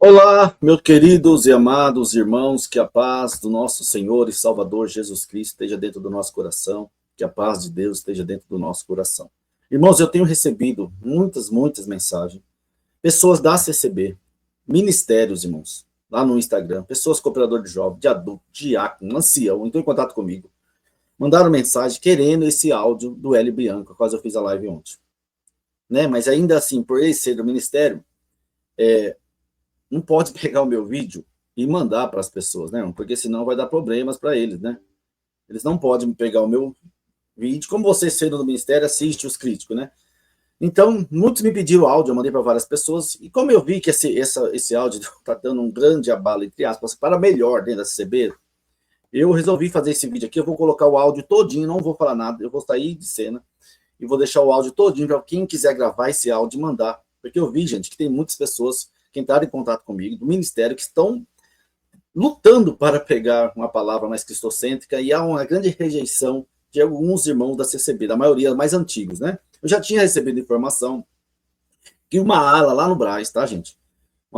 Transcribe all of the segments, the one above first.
Olá, meus queridos e amados irmãos, que a paz do nosso Senhor e Salvador Jesus Cristo esteja dentro do nosso coração, que a paz de Deus esteja dentro do nosso coração. Irmãos, eu tenho recebido muitas mensagens, pessoas da CCB, ministérios, irmãos, lá no Instagram, pessoas cooperador de jovens, de adulto, diácono, ancião, entrou em contato comigo, mandaram mensagem querendo esse áudio do Hélio Bianco, quase eu fiz a live ontem. Né? Mas ainda assim, por ele ser do ministério, não pode pegar o meu vídeo e mandar para as pessoas, né? Porque senão vai dar problemas para eles, né? Eles não podem pegar o meu vídeo, como você sendo do ministério assiste os críticos, né? Então, muitos me pediram áudio, eu mandei para várias pessoas, e como eu vi que esse áudio está dando um grande abalo, entre aspas, para melhor dentro da CCB, eu resolvi fazer esse vídeo aqui, eu vou colocar o áudio todinho, não vou falar nada, eu vou sair de cena, e vou deixar o áudio todinho para quem quiser gravar esse áudio e mandar, porque eu vi, gente, que tem muitas pessoas que entraram em contato comigo, do ministério, que estão lutando para pegar uma palavra mais cristocêntrica, e há uma grande rejeição de alguns irmãos da CCB, da maioria mais antigos, né? Eu já tinha recebido informação que uma ala lá no Brás, tá, gente?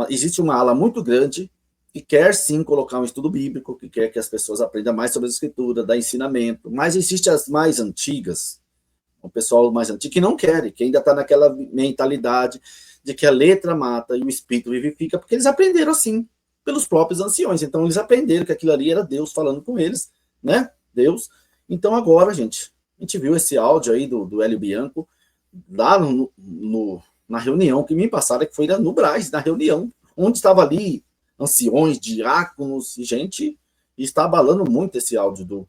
Existe uma ala muito grande que quer sim colocar um estudo bíblico, que quer que as pessoas aprendam mais sobre a escritura, dar ensinamento, mas existe as mais antigas, o pessoal mais antigo que não quer, que ainda está naquela mentalidade de que a letra mata e o espírito vivifica, porque eles aprenderam assim, pelos próprios anciões. Então, eles aprenderam que aquilo ali era Deus falando com eles, né? Deus. Então, agora, gente, a gente viu esse áudio aí do Hélio Bianco, lá na reunião que me passaram, que foi no Brás, na reunião, onde estava ali anciões, diáconos e gente, e está abalando muito esse áudio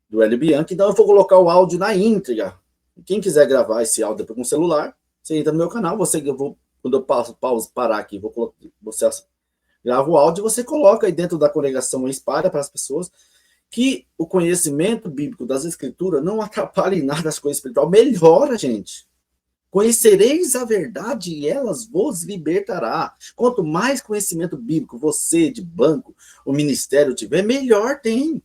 do Hélio Bianco. Então, eu vou colocar o áudio na íntegra. Quem quiser gravar esse áudio depois com o celular, você entra no meu canal, quando eu parar aqui, você grava o áudio e você coloca aí dentro da congregação e espalha para as pessoas que o conhecimento bíblico das escrituras não atrapalha em nada as coisas espirituais, melhora, gente. Conhecereis a verdade e elas vos libertará. Quanto mais conhecimento bíblico você, de banco, o ministério tiver, melhor tem.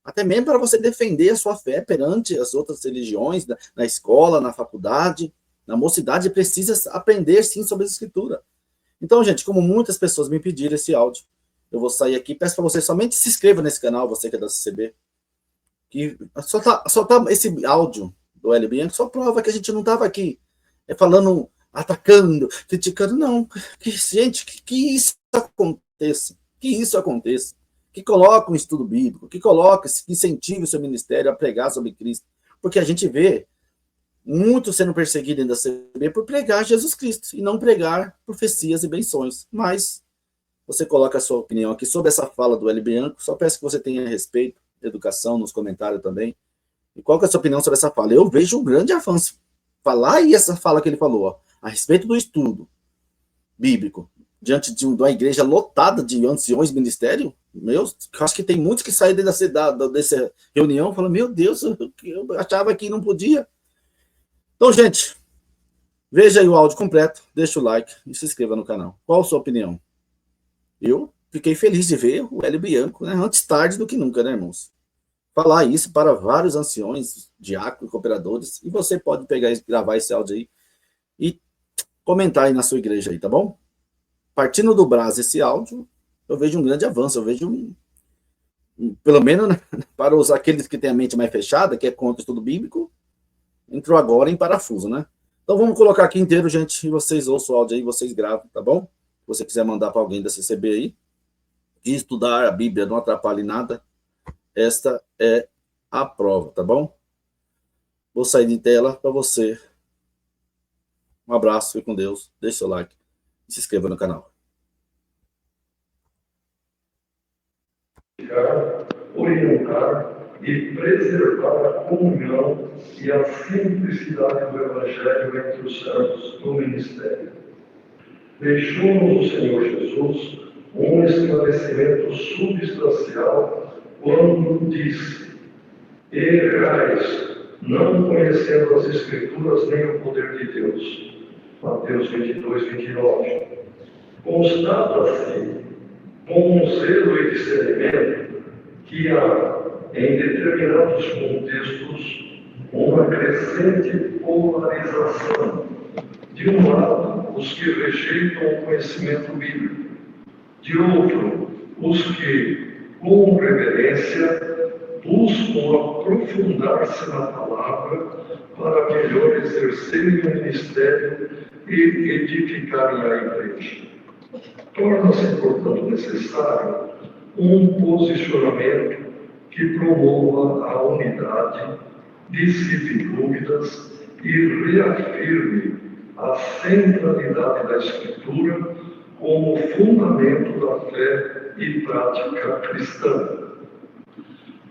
Até mesmo para você defender a sua fé perante as outras religiões, na escola, na faculdade, na mocidade, precisa aprender sim sobre a escritura. Então, gente, como muitas pessoas me pediram esse áudio, eu vou sair aqui, peço para você somente se inscreva nesse canal, você que é da CCB, que só tá esse áudio do LBN só prova que a gente não estava aqui falando, atacando, criticando, não. Gente, que isso aconteça, que coloque um estudo bíblico, que incentive o seu ministério a pregar sobre Cristo, porque a gente vê muitos sendo perseguidos da CB por pregar Jesus Cristo e não pregar profecias e benções. Mas você coloca a sua opinião aqui sobre essa fala do Hélio Bianco, só peço que você tenha respeito, educação nos comentários também. E qual que é a sua opinião sobre essa fala? Eu vejo um grande avanço. Falar e essa fala que ele falou, ó, a respeito do estudo bíblico, diante de uma igreja lotada de anciões ministério, acho que tem muitos que saem dessa reunião e falam, meu Deus, eu achava que não podia. Então, gente, veja aí o áudio completo, deixa o like e se inscreva no canal. Qual a sua opinião? Eu fiquei feliz de ver o Hélio Bianco, né, antes tarde do que nunca, né, irmãos? Falar isso para vários anciões, diáconos, cooperadores, e você pode pegar e gravar esse áudio aí e comentar aí na sua igreja aí, tá bom? Partindo do Brás esse áudio, eu vejo um grande avanço, eu vejo pelo menos, né, para aqueles que têm a mente mais fechada, que é contra o estudo bíblico, entrou agora em parafuso, né? Então vamos colocar aqui inteiro, gente, e vocês ouçam o áudio aí, vocês gravam, tá bom? Se você quiser mandar para alguém da CCB aí, e estudar a Bíblia não atrapalha em nada, esta é a prova, tá bom? Vou sair de tela para você. Um abraço, fique com Deus, deixe seu like e se inscreva no canal. Orientar e preservar a comunhão e a simplicidade do Evangelho entre os santos do ministério. Deixou-nos o Senhor Jesus um esclarecimento substancial quando disse: errais, não conhecendo as Escrituras nem o poder de Deus. Mateus 22, 29. Constata-se com zelo e discernimento que há, em determinados contextos, uma crescente polarização. De um lado, os que rejeitam o conhecimento bíblico, De outro, os que, com reverência, buscam aprofundar-se na palavra para melhor exercerem o ministério e edificarem a igreja. Torna-se, portanto, necessário um posicionamento que promova a unidade, dissipe dúvidas e reafirme a centralidade da Escritura como fundamento da fé e prática cristã.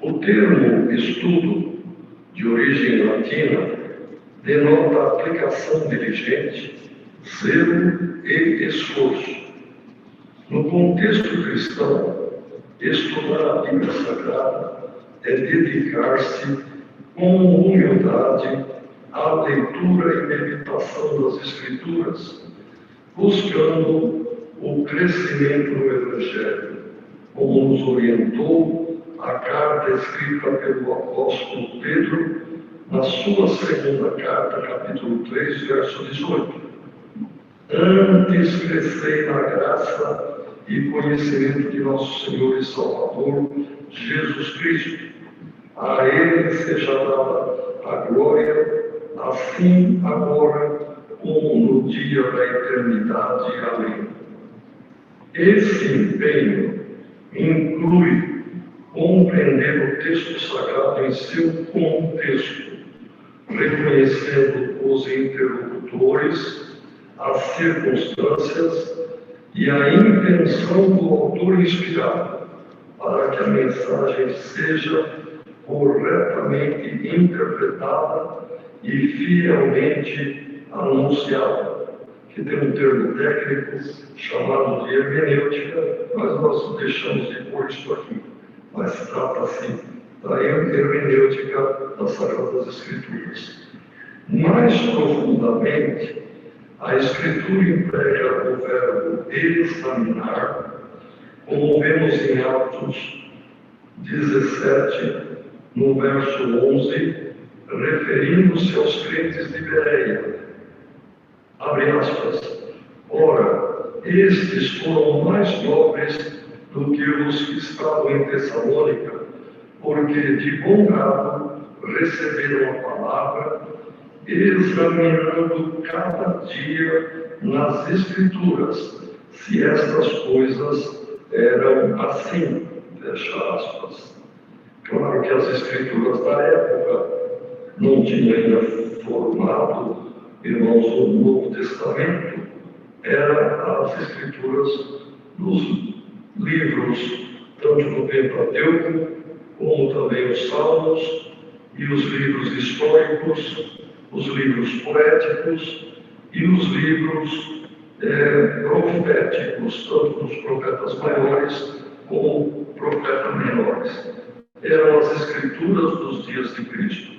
O termo estudo, de origem latina, denota aplicação diligente, zelo e esforço. No contexto cristão, estudar a Bíblia Sagrada é dedicar-se com humildade à leitura e meditação das Escrituras, buscando o crescimento no Evangelho, como nos orientou a carta escrita pelo apóstolo Pedro na sua segunda carta, capítulo 3, verso 18. Antes crescei na graça e conhecimento de nosso Senhor e Salvador, Jesus Cristo. A Ele seja dada a glória, assim agora como no dia da eternidade. Amém. Esse empenho inclui compreender o texto sagrado em seu contexto, reconhecendo os interlocutores, as circunstâncias e a intenção do autor inspirado, para que a mensagem seja corretamente interpretada e fielmente anunciada, que tem um termo técnico chamado de hermenêutica, mas nós deixamos de pôr isso aqui. Mas trata-se da hermenêutica das Sagradas Escrituras. Mais profundamente, a Escritura emprega o verbo examinar, como vemos em Atos 17, no verso 11, referindo-se aos crentes de Bereia. Abre aspas. Ora, estes foram mais nobres do que os que estavam em Tessalônica, porque de bom grado receberam a palavra, examinando cada dia nas Escrituras, se estas coisas eram assim. Fecha aspas. Claro que as Escrituras da época não tinham ainda formado, irmãos, o Novo Testamento. Eram as Escrituras dos livros, tanto do Pentateuco, como também os Salmos, e os livros históricos, os livros poéticos e os livros proféticos, tanto dos profetas maiores como profetas menores. Eram as Escrituras dos dias de Cristo.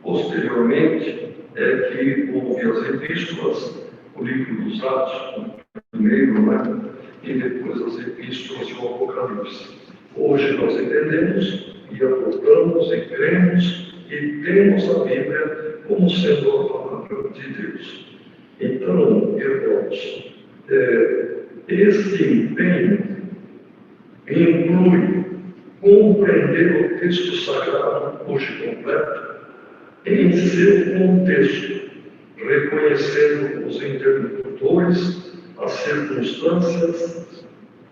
Posteriormente, é que houve as epístolas, o livro dos Atos, primeiro, né? E depois as epístolas e o Apocalipse. Hoje nós entendemos e adotamos e cremos e temos a Bíblia como sendo a palavra de Deus. Então, irmãos, esse empenho inclui compreender o texto sagrado, hoje completo, em seu contexto, reconhecendo os interlocutores, as circunstâncias.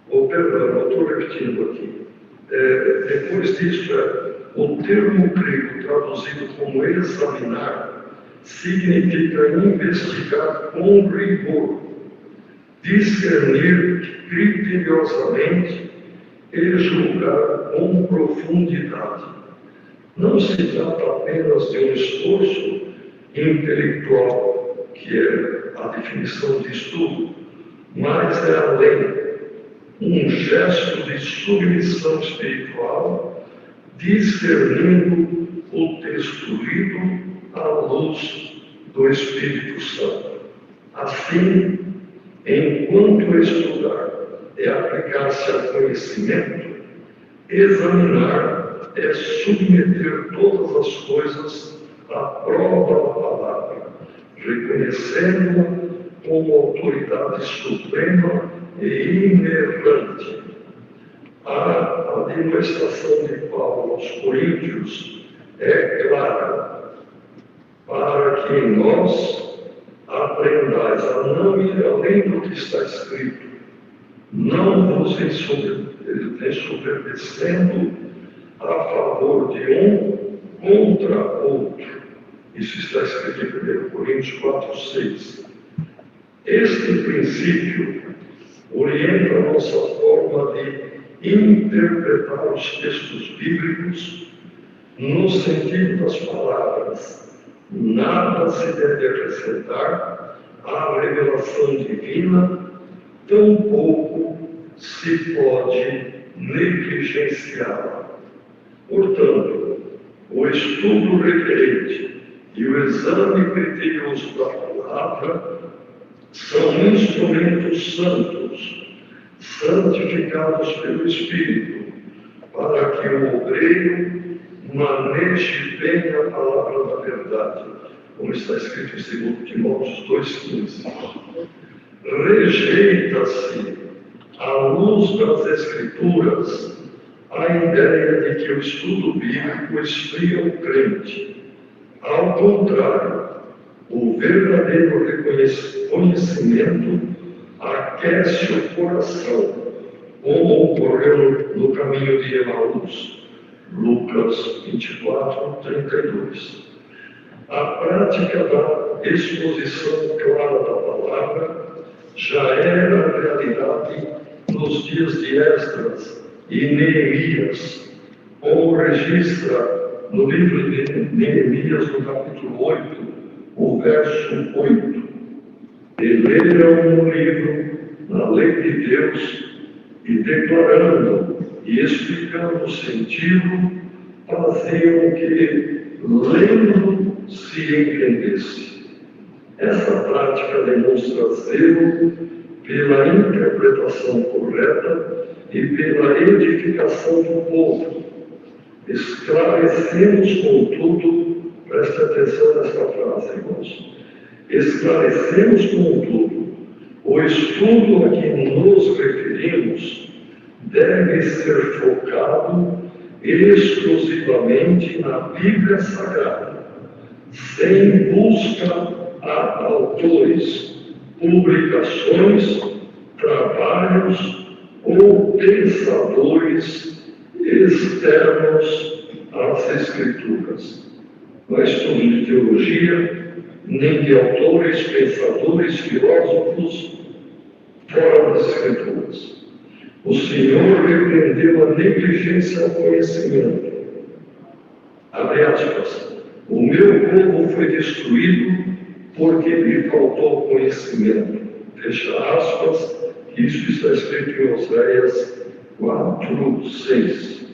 Perdão, estou repetindo aqui. Depois disso, o termo grego traduzido como examinar significa investigar com rigor, discernir criteriosamente e julgar com profundidade. Não se trata apenas de um esforço intelectual, que é a definição de estudo, mas é além, um gesto de submissão espiritual, discernindo o texto lido à luz do Espírito Santo. Assim, enquanto estudar é aplicar-se a conhecimento, examinar é submeter todas as coisas à prova da palavra, reconhecendo-a como autoridade suprema e inerrante. A admoestação de Paulo aos Coríntios é clara, para que nós aprendais a não ir além do que está escrito, não vos ensoberbecendo a favor de um contra outro. Isso está escrito em 1 Coríntios 4:6. Este princípio orienta a nossa forma de interpretar os textos bíblicos no sentido das palavras. Nada se deve acrescentar à revelação divina, tampouco se pode negligenciá-la. Portanto, o estudo reverente e o exame criterioso da palavra são instrumentos santos, santificados pelo Espírito, para que o obreiro maneje bem a palavra da verdade, como está escrito em 2 Timóteo 2,15. Rejeita-se, à luz das Escrituras, a ideia de que o estudo bíblico esfria o crente. Ao contrário, o verdadeiro conhecimento aquece o coração, como ocorreu no caminho de Emaús, Lucas 24:32. A prática da exposição clara da palavra já era realidade nos dias de Esdras e Neemias, como registra no livro de Neemias, no capítulo 8, o verso 8. E leram o livro na lei de Deus e declarando e explicando o sentido, faziam que, lendo, se entendesse. Essa prática demonstra zelo pela interpretação correta e pela edificação do povo. Esclarecemos, contudo, preste atenção nessa frase, irmãos. Esclarecemos, contudo, o estudo a que nos referimos deve ser focado exclusivamente na Bíblia Sagrada, sem busca a autores, publicações, trabalhos ou pensadores externos às Escrituras. Não é estudo de teologia, nem de autores, pensadores, filósofos fora das Escrituras. O Senhor repreendeu a negligência ao conhecimento. Abre aspas. O meu povo foi destruído porque lhe faltou conhecimento. Fecha aspas. Isso está escrito em Oséias 4:6.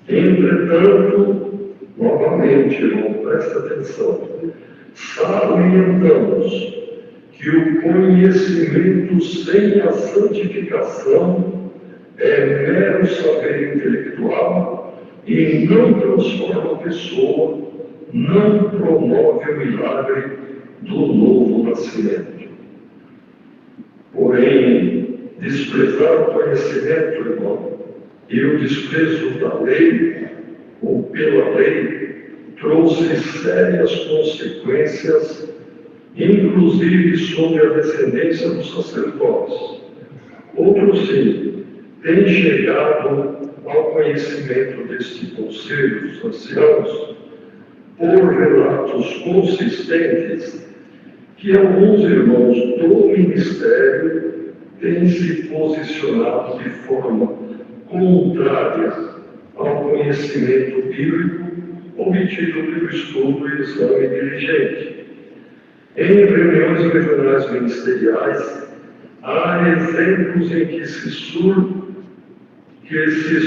Entretanto, novamente, irmão, presta atenção. Salientamos que o conhecimento sem a santificação é mero saber intelectual e não transforma a pessoa, não promove o milagre do novo nascimento. Porém, desprezar o conhecimento, irmão, e o desprezo da lei, ou pela lei, trouxe sérias consequências, inclusive sobre a descendência dos sacerdotes. Outros, sim, têm chegado ao conhecimento deste conselho dos anciãos por relatos consistentes que alguns irmãos do ministério têm se posicionado de forma contrária ao conhecimento bíblico obtido pelo estudo e exame diligente. Em reuniões regionais ministeriais, há exemplos em que se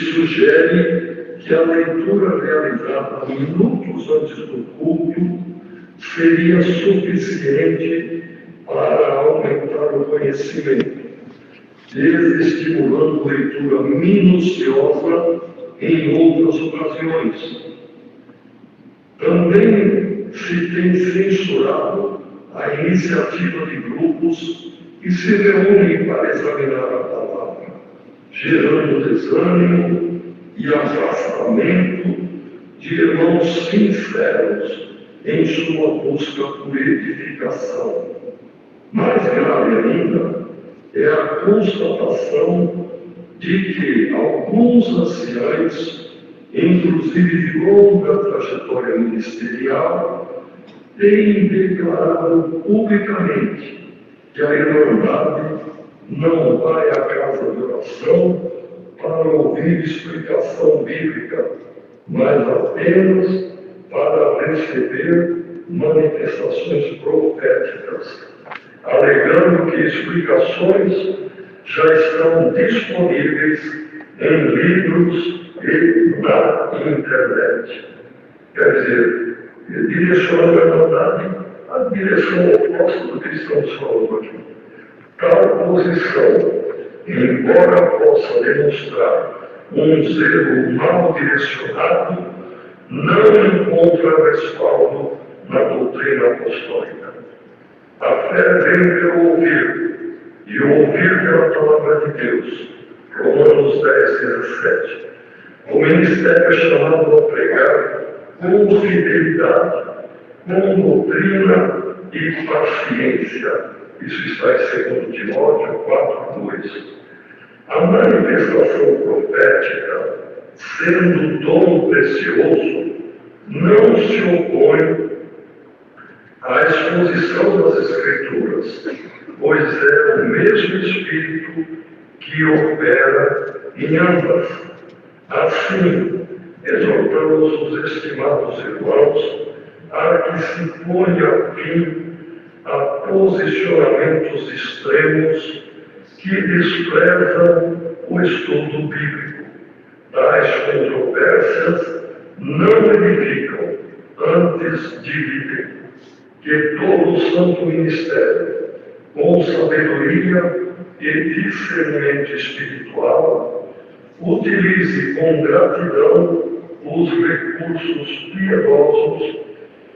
sugere que a leitura realizada minutos antes do culto seria suficiente para aumentar o conhecimento, desestimulando leitura minuciosa em outras ocasiões. Também se tem censurado a iniciativa de grupos que se reúnem para examinar a palavra, gerando desânimo e afastamento de irmãos sinceros em sua busca por edificação. Mais grave ainda é a constatação de que alguns anciães, inclusive de longa trajetória ministerial, têm declarado publicamente que a Irmandade não vai à casa de oração para ouvir explicação bíblica, mas apenas para receber manifestações proféticas, alegando que explicações já estão disponíveis em livros e na internet. Quer dizer, direcionando a Irmandade à direção oposta do que estamos falando aqui. Tal posição, embora possa demonstrar um zelo mal direcionado, não encontra respaldo na doutrina apostólica. A fé vem pelo ouvir, e o ouvir pela palavra de Deus. Romanos 10, 17. O ministério é chamado a pregar com fidelidade, com doutrina e paciência. Isso está em 2 Timóteo 4, 2. A manifestação profética, sendo dom precioso, não se opõe à exposição das Escrituras, pois é o mesmo Espírito que opera em ambas. Assim, exortamos os estimados irmãos a que se ponha fim a posicionamentos extremos que desprezam o estudo bíblico. Tais controvérsias não edificam, antes dividem. Que todo o santo ministério, com sabedoria e discernimento espiritual, utilize com gratidão os recursos piedosos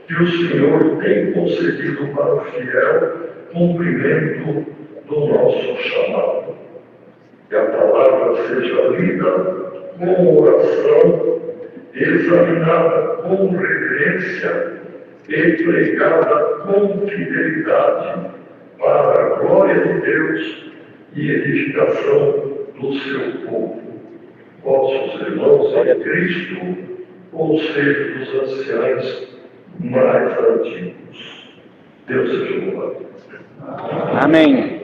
que o Senhor tem concedido para o fiel cumprimento do nosso chamado. Que a palavra seja lida com oração, examinada com reverência e pregada com fidelidade para a glória de Deus e edificação do seu povo. Vossos irmãos em Cristo, conselho dos anciãos mais antigos. Deus seja louvado. Amém.